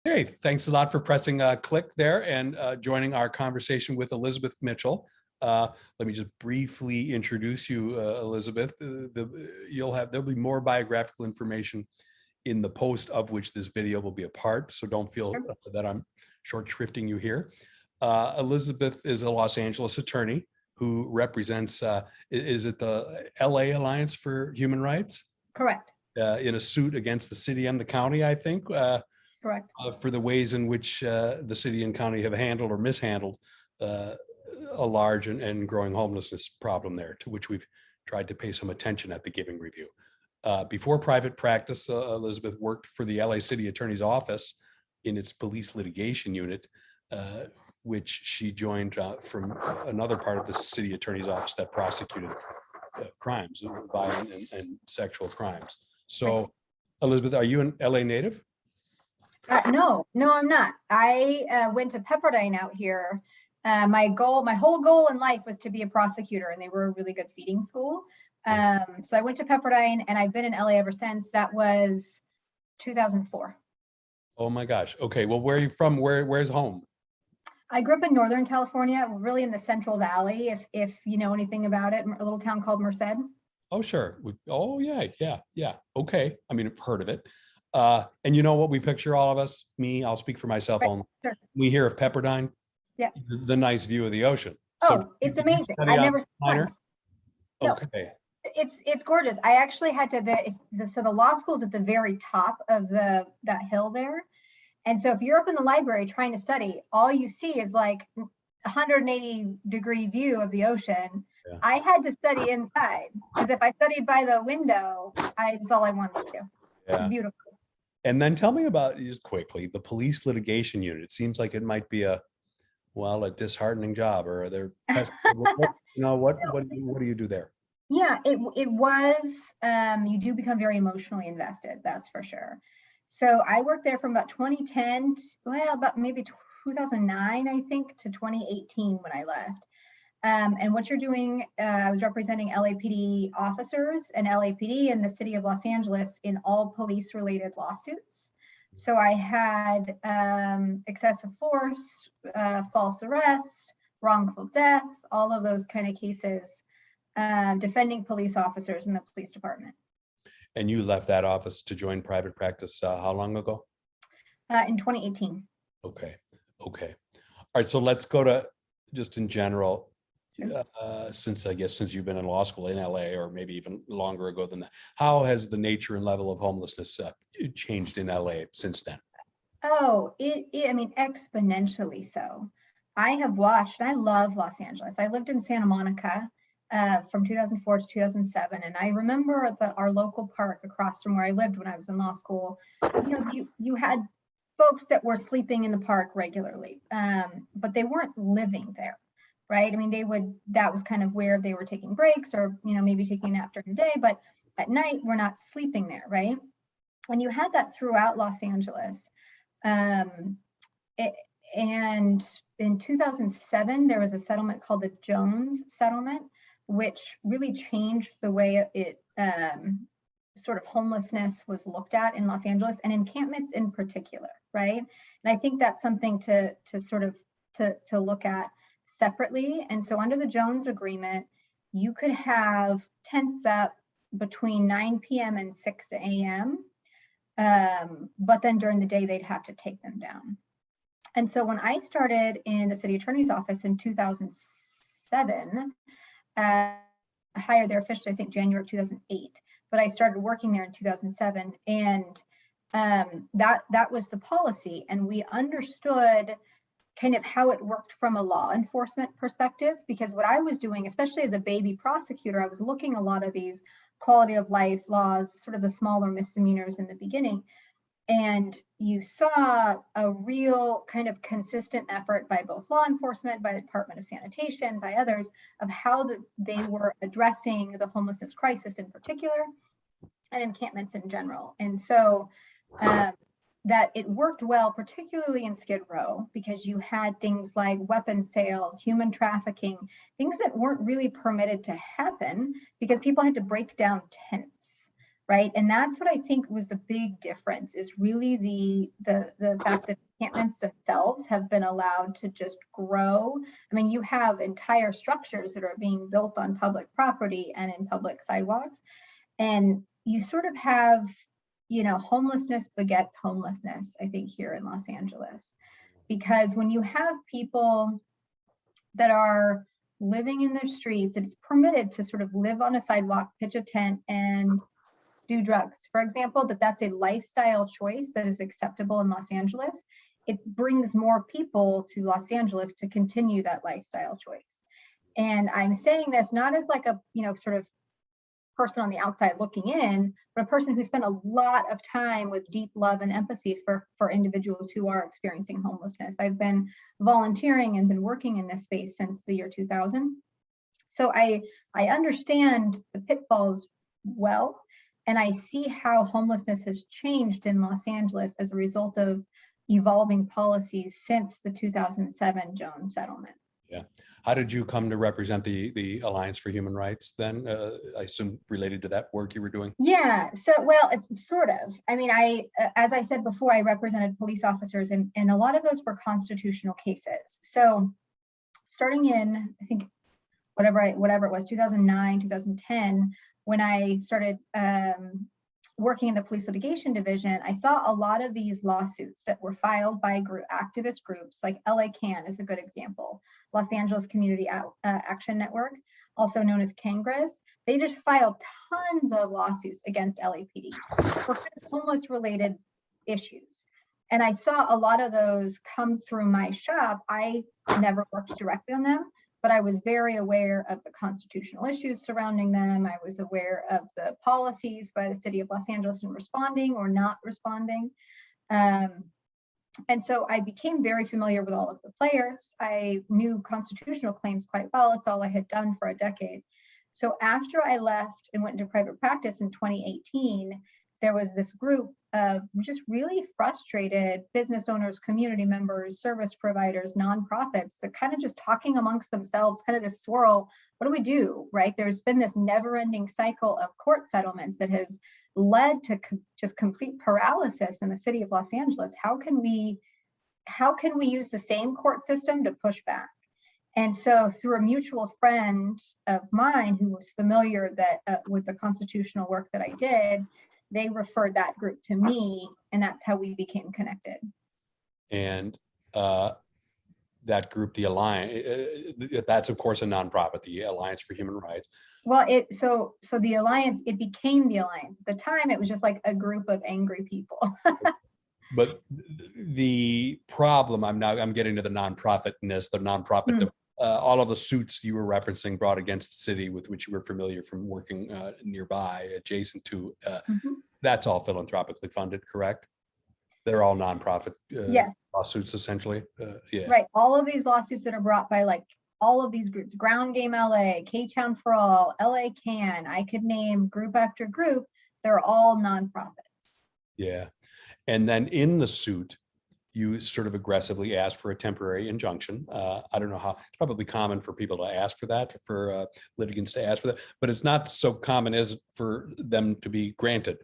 Hey, thanks a lot for pressing click there and joining our conversation with Elizabeth Mitchell. Let me just briefly introduce you, Elizabeth. There'll be more biographical information in the post of which this video will be a part, so don't feel that I'm short shrifting you here. Elizabeth is a Los Angeles attorney who represents, is it the LA Alliance for Human Rights? Correct. In a suit against the city and the county, I think. Correct. For the ways in which the city and county have handled or mishandled a large and growing homelessness problem there, to which we've tried to pay some attention at the Giving Review. Before private practice, Elizabeth worked for the LA City Attorney's Office in its police litigation unit, which she joined from another part of the city attorney's office that prosecuted crimes, violent and sexual crimes. So, Elizabeth, are you an LA native? No, I'm not. I went to Pepperdine out here. My whole goal in life was to be a prosecutor, and they were a really good feeding school. So I went to Pepperdine, and I've been in LA ever since. That was 2004. Oh my gosh. Okay. Well, where are you from? Where's home? I grew up in Northern California, really in the Central Valley, if you know anything about it, a little town called Merced. Oh, sure. Oh, yeah. Okay. I mean, I've heard of it. And you know what we picture, all of us, I'll speak for myself only. Sure. We hear of Pepperdine, yeah, the nice view of the ocean. So it's amazing. I never seen one. No. Okay. It's gorgeous. I actually had to so the law school's at the very top of that hill there. And so if you're up in the library trying to study, all you see is like 180-degree view of the ocean. Yeah. I had to study inside because if I studied by the window, it's all I wanted to do. Yeah. It's beautiful. And then tell me about, just quickly, the police litigation unit. It seems like it might be a disheartening job, or they're, what do you do there? Yeah, it was, you do become very emotionally invested, that's for sure. So I worked there from about 2010, about maybe 2009, I think, to 2018 when I left. And what you're doing, I was representing LAPD officers and LAPD in the city of Los Angeles in all police-related lawsuits. So I had excessive force, false arrest, wrongful death, all of those kind of cases, defending police officers in the police department. And you left that office to join private practice how long ago? In 2018. Okay. All right, so let's go to just in general, since you've been in law school in LA, or maybe even longer ago than that, how has the nature and level of homelessness changed in LA since then? Oh, I mean, exponentially so. I have watched, I love Los Angeles. I lived in Santa Monica from 2004 to 2007. And I remember our local park across from where I lived when I was in law school, you had folks that were sleeping in the park regularly, but they weren't living there, right? I mean, that was kind of where they were taking breaks, or, maybe taking a nap during the day, but at night we're not sleeping there, right? And you had that throughout Los Angeles. And in 2007, there was a settlement called the Jones Settlement, which really changed the way sort of homelessness was looked at in Los Angeles, and encampments in particular, right? And I think that's something to look at separately. And so under the Jones Agreement, you could have tents up between 9 p.m. and 6 a.m., but then during the day, they'd have to take them down. And so when I started in the city attorney's office in 2007, I hired there officially, I think, January of 2008, but I started working there in 2007. And that was the policy. And we understood kind of how it worked from a law enforcement perspective, because what I was doing, especially as a baby prosecutor, I was looking a lot of these quality of life laws, sort of the smaller misdemeanors in the beginning. And you saw a real kind of consistent effort by both law enforcement, by the Department of Sanitation, by others, of how they were addressing the homelessness crisis in particular, and encampments in general. And so that it worked well, particularly in Skid Row, because you had things like weapon sales, human trafficking, things that weren't really permitted to happen because people had to break down tents, right? And that's what I think was the big difference, is really the fact that encampments themselves have been allowed to just grow. I mean, you have entire structures that are being built on public property and in public sidewalks, and you sort of have, you know, homelessness begets homelessness, I think, here in Los Angeles. Because when you have people that are living in their streets, it's permitted to sort of live on a sidewalk, pitch a tent, and do drugs, for example, that's a lifestyle choice that is acceptable in Los Angeles. It brings more people to Los Angeles to continue that lifestyle choice. And I'm saying this not as like a, you know, sort of person on the outside looking in, but a person who spent a lot of time with deep love and empathy for individuals who are experiencing homelessness. I've been volunteering and been working in this space since the year 2000. So I understand the pitfalls well, and I see how homelessness has changed in Los Angeles as a result of evolving policies since the 2007 Jones settlement. Yeah. How did you come to represent the Alliance for Human Rights then? I assume related to that work you were doing? Yeah, so, well, it's sort of. I mean, as I said before, I represented police officers, and a lot of those were constitutional cases. So starting in, I think, whatever it was, 2009, 2010, when I started working in the police litigation division, I saw a lot of these lawsuits that were filed by activist groups, like LA CAN is a good example, Los Angeles Community Action Network, also known as CANGRAS. They just filed tons of lawsuits against LAPD for homeless related issues. And I saw a lot of those come through my shop. I never worked directly on them, but I was very aware of the constitutional issues surrounding them. I was aware of the policies by the city of Los Angeles in responding or not responding. And so I became very familiar with all of the players. I knew constitutional claims quite well. It's all I had done for a decade. So after I left and went into private practice in 2018, there was this group of just really frustrated business owners, community members, service providers, nonprofits that kind of just talking amongst themselves, kind of this swirl. What do we do, right? There's been this never-ending cycle of court settlements that has led to just complete paralysis in the city of Los Angeles. How can we use the same court system to push back? And so through a mutual friend of mine who was familiar with the constitutional work that I did, they referred that group to me, and that's how we became connected. And that group, the Alliance, that's of course a nonprofit, the Alliance for Human Rights. Well, so the Alliance, it became the Alliance. At the time, it was just like a group of angry people. But the problem, I'm getting to the nonprofitness, the nonprofit. All of the suits you were referencing brought against the city with which you were familiar from working nearby, adjacent to, that's all philanthropically funded, correct? They're all nonprofit yes. lawsuits, essentially. Yeah. Right. All of these lawsuits that are brought by like all of these groups, Ground Game LA, K-Town for All, LA CAN, I could name group after group, they're all nonprofits. Yeah. And then in the suit, you sort of aggressively ask for a temporary injunction. I don't know how, it's probably common for people to ask for that, for litigants to ask for that, but it's not so common as for them to be granted.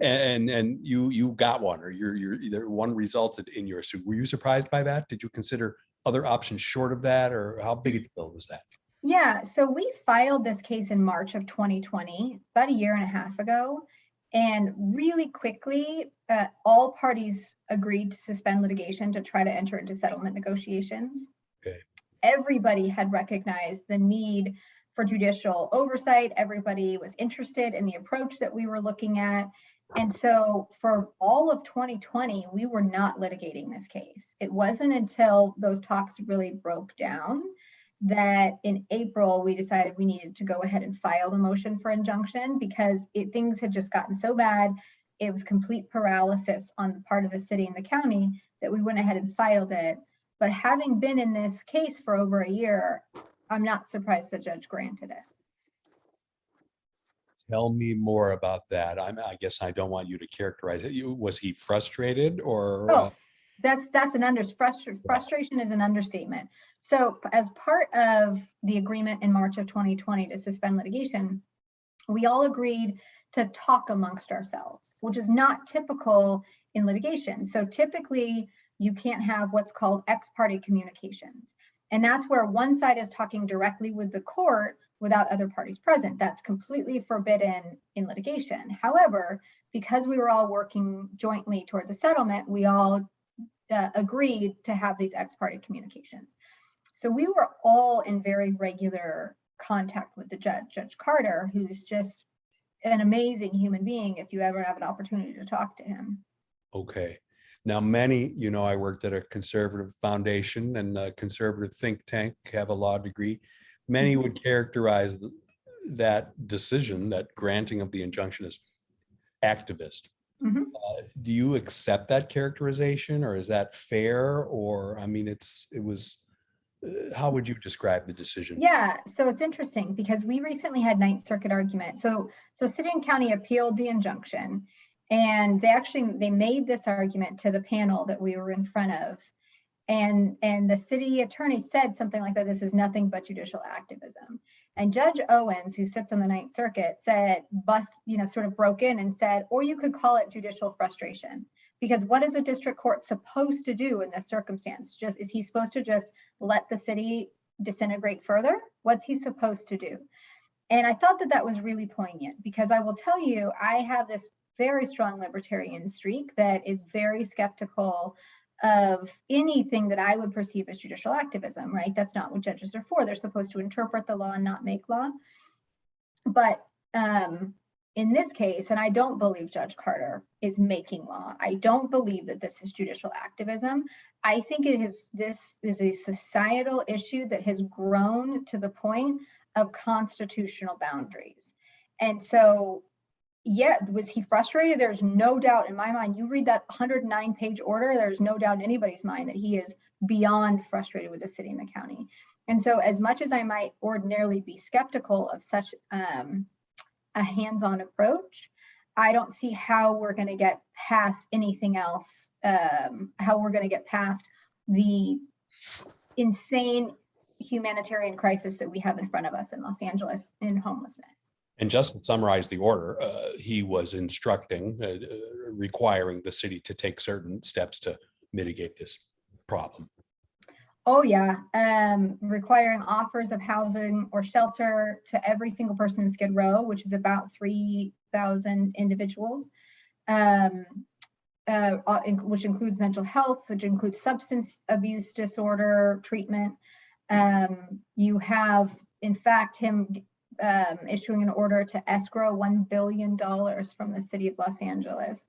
and you got one, or you're either one resulted in your suit. Were you surprised by that? Did you consider other options short of that, or how big a deal was that? Yeah, so we filed this case in March of 2020, about a year and a half ago. And really quickly, all parties agreed to suspend litigation to try to enter into settlement negotiations. Okay. Everybody had recognized the need for judicial oversight. Everybody was interested in the approach that we were looking at. And so for all of 2020, we were not litigating this case. It wasn't until those talks really broke down that in April, we decided we needed to go ahead and file the motion for injunction, because things had just gotten so bad. It was complete paralysis on the part of the city and the county that we went ahead and filed it. But having been in this case for over a year, I'm not surprised the judge granted it. Tell me more about that. I guess I don't want you to characterize it. Was he frustrated, or? Oh, that's an frustration is an understatement. So as part of the agreement in March of 2020 to suspend litigation, we all agreed to talk amongst ourselves, which is not typical in litigation. So typically you can't have what's called ex parte communications. And that's where one side is talking directly with the court without other parties present. That's completely forbidden in litigation. However, because we were all working jointly towards a settlement, we all agreed to have these ex parte communications. So we were all in very regular contact with the judge, Judge Carter, who's just an amazing human being if you ever have an opportunity to talk to him. Okay. Now, many, I worked at a conservative foundation and a conservative think tank, have a law degree. Many would characterize that decision, that granting of the injunction, as activist. Mm-hmm. Do you accept that characterization, or is that fair? Or, how would you describe the decision? Yeah, so it's interesting because we recently had Ninth Circuit argument. So City and County appealed the injunction, and they made this argument to the panel that we were in front of. And the city attorney said something like that, this is nothing but judicial activism. And Judge Owens, who sits on the Ninth Circuit, said, sort of broke in and said, or you could call it judicial frustration. Because what is a district court supposed to do in this circumstance? Is he supposed to just let the city disintegrate further? What's he supposed to do? And I thought that was really poignant, because I will tell you, I have this very strong libertarian streak that is very skeptical of anything that I would perceive as judicial activism, right? That's not what judges are for. They're supposed to interpret the law and not make law. But in this case, and I don't believe Judge Carter is making law. I don't believe that this is judicial activism. I think this is a societal issue that has grown to the point of constitutional boundaries. And so, yeah, was he frustrated? There's no doubt in my mind. You read that 109-page order, there's no doubt in anybody's mind that he is beyond frustrated with the city and the county. And so as much as I might ordinarily be skeptical of such a hands-on approach, I don't see how we're going to get past anything else, how we're going to get past the insane humanitarian crisis that we have in front of us in Los Angeles in homelessness. And just to summarize the order, he was instructing, requiring the city to take certain steps to mitigate this problem. Oh yeah, requiring offers of housing or shelter to every single person in Skid Row, which is about 3,000 individuals, which includes mental health, which includes substance abuse disorder treatment. You have, in fact, him issuing an order to escrow $1 billion from the city of Los Angeles.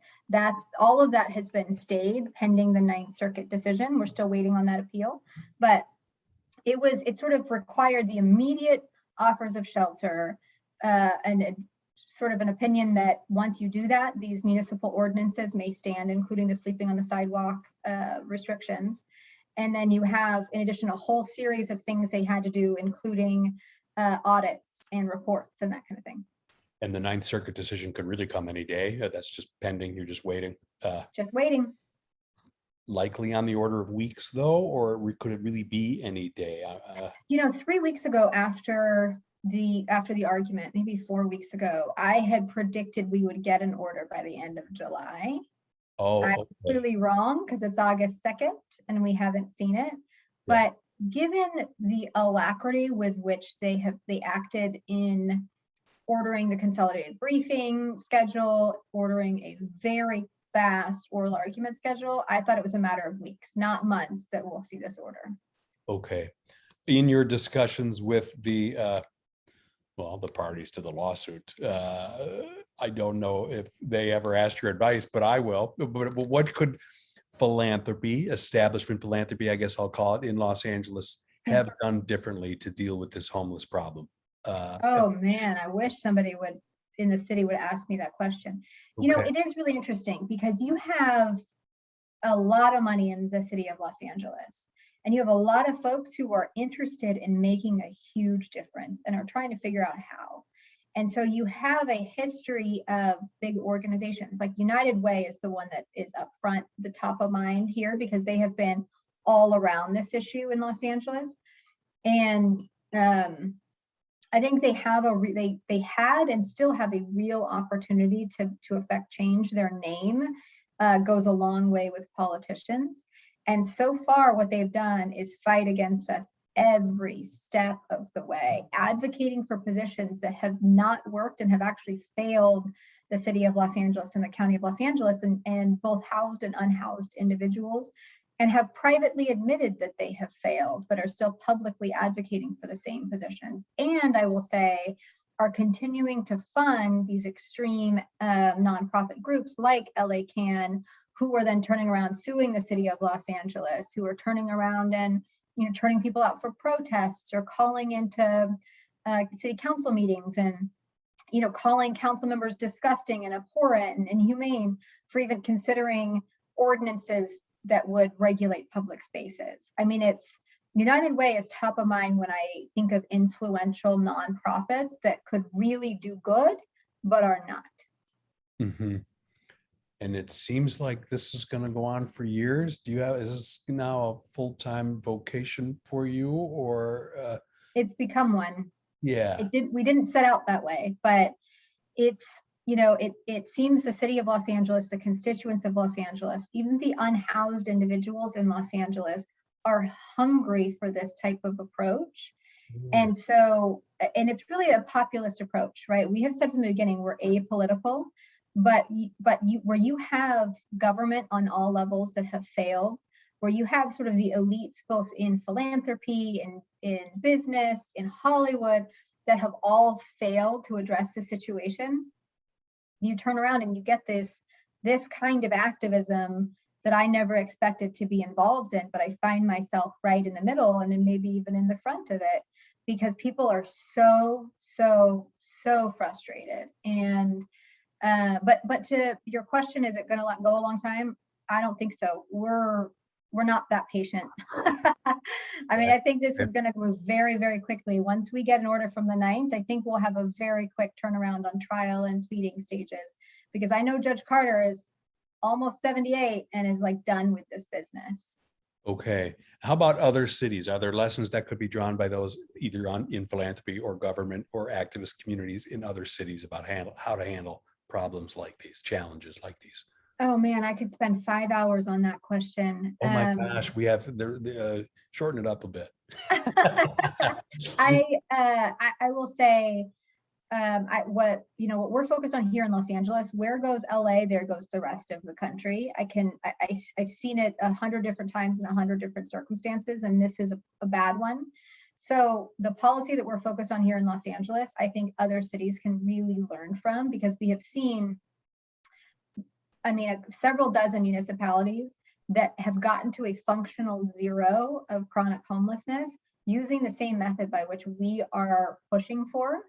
All of that has been stayed pending the Ninth Circuit decision. We're still waiting on that appeal, but it sort of required the immediate offers of shelter, and sort of an opinion that once you do that, these municipal ordinances may stand, including the sleeping on the sidewalk restrictions. And then you have, in addition, a whole series of things they had to do, including audits and reports and that kind of thing. And the Ninth Circuit decision could really come any day. That's just pending. You're just waiting. Just waiting. Likely on the order of weeks, though, or could it really be any day? 3 weeks ago, after the argument, maybe 4 weeks ago, I had predicted we would get an order by the end of July. Oh, I was clearly wrong, because it's August 2nd and we haven't seen it. Yeah. But given the alacrity with which they acted in ordering the consolidated briefing schedule, ordering a very fast oral argument schedule, I thought it was a matter of weeks, not months, that we'll see this order. Okay. In your discussions with the parties to the lawsuit, I don't know if they ever asked your advice, but I will. But what could establishment philanthropy, I guess I'll call it, in Los Angeles have done differently to deal with this homeless problem? Oh man, I wish somebody in the city would ask me that question. Okay. It is really interesting because you have a lot of money in the city of Los Angeles, and you have a lot of folks who are interested in making a huge difference and are trying to figure out how. And so you have a history of big organizations, like United Way is the one that is up front, the top of mind here, because they have been all around this issue in Los Angeles. And I think they have they had and still have a real opportunity to affect change. Their name goes a long way with politicians. And so far, what they've done is fight against us every step of the way, advocating for positions that have not worked and have actually failed the city of Los Angeles and the county of Los Angeles, and both housed and unhoused individuals, and have privately admitted that they have failed, but are still publicly advocating for the same positions. And I will say, are continuing to fund these extreme nonprofit groups like LA Can, who are then turning around suing the city of Los Angeles, who are turning around and turning people out for protests or calling into city council meetings and calling council members disgusting and abhorrent and inhumane for even considering ordinances that would regulate public spaces. I mean, it's United Way is top of mind when I think of influential nonprofits that could really do good, but are not. Mm-hmm. And it seems like this is going to go on for years. Is this now a full-time vocation for you, or? It's become one. Yeah. We didn't set out that way, but it's, it seems the city of Los Angeles, the constituents of Los Angeles, even the unhoused individuals in Los Angeles are hungry for this type of approach. And so, and it's really a populist approach, right? We have said from the beginning, we're apolitical, but where you have government on all levels that have failed, where you have sort of the elites, both in philanthropy and in business, in Hollywood, that have all failed to address the situation, you turn around and you get this kind of activism that I never expected to be involved in, but I find myself right in the middle and then maybe even in the front of it, because people are so frustrated. And but to your question, is it going to go a long time? I don't think so. We're not that patient. I mean, I think this is going to move very, very quickly. Once we get an order from the 9th, I think we'll have a very quick turnaround on trial and pleading stages, because I know Judge Carter is almost 78 and is like done with this business. Okay. How about other cities? Are there lessons that could be drawn by those either in philanthropy or government or activist communities in other cities about how to handle problems like these, challenges like these? Oh man, I could spend 5 hours on that question. Oh my gosh, we have shorten it up a bit. I will say, what we're focused on here in Los Angeles, where goes LA, there goes the rest of the country. I've seen it 100 different times in 100 different circumstances, and this is a bad one. So the policy that we're focused on here in Los Angeles, I think other cities can really learn from, because we have seen, several dozen municipalities that have gotten to a functional zero of chronic homelessness using the same method by which we are pushing for.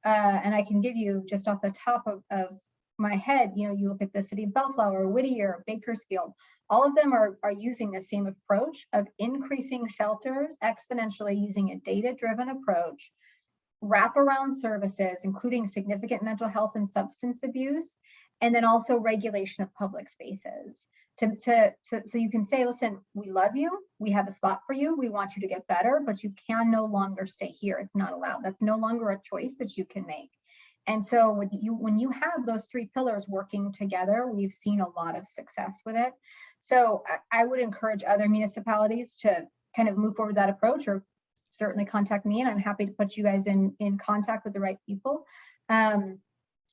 And I can give you, just off the top of my head, you look at the city of Bellflower, Whittier, Bakersfield, all of them are using the same approach of increasing shelters exponentially using a data-driven approach, wraparound services, including significant mental health and substance abuse, and then also regulation of public spaces. So you can say, listen, we love you, we have a spot for you, we want you to get better, but you can no longer stay here. It's not allowed. That's no longer a choice that you can make. And so when you have those three pillars working together, we've seen a lot of success with it. So I would encourage other municipalities to kind of move forward that approach, or certainly contact me, and I'm happy to put you guys in contact with the right people.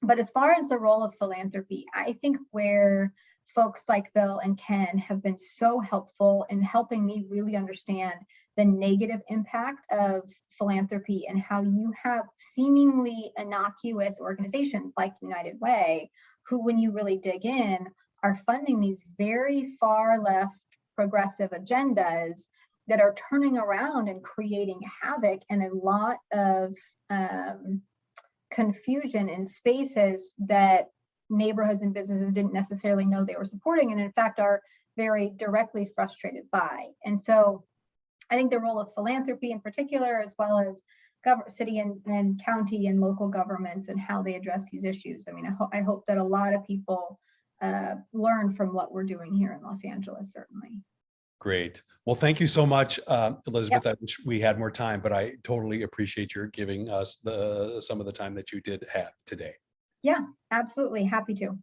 But as far as the role of philanthropy, I think where folks like Bill and Ken have been so helpful in helping me really understand the negative impact of philanthropy, and how you have seemingly innocuous organizations like United Way, who, when you really dig in, are funding these very far left progressive agendas that are turning around and creating havoc and a lot of confusion in spaces that neighborhoods and businesses didn't necessarily know they were supporting, and in fact are very directly frustrated by. And so I think the role of philanthropy in particular, as well as city and county and local governments and how they address these issues. I hope that a lot of people learn from what we're doing here in Los Angeles, certainly. Great. Well, thank you so much, Elizabeth. Yep. I wish we had more time, but I totally appreciate your giving us some of the time that you did have today. Yeah, absolutely. Happy to.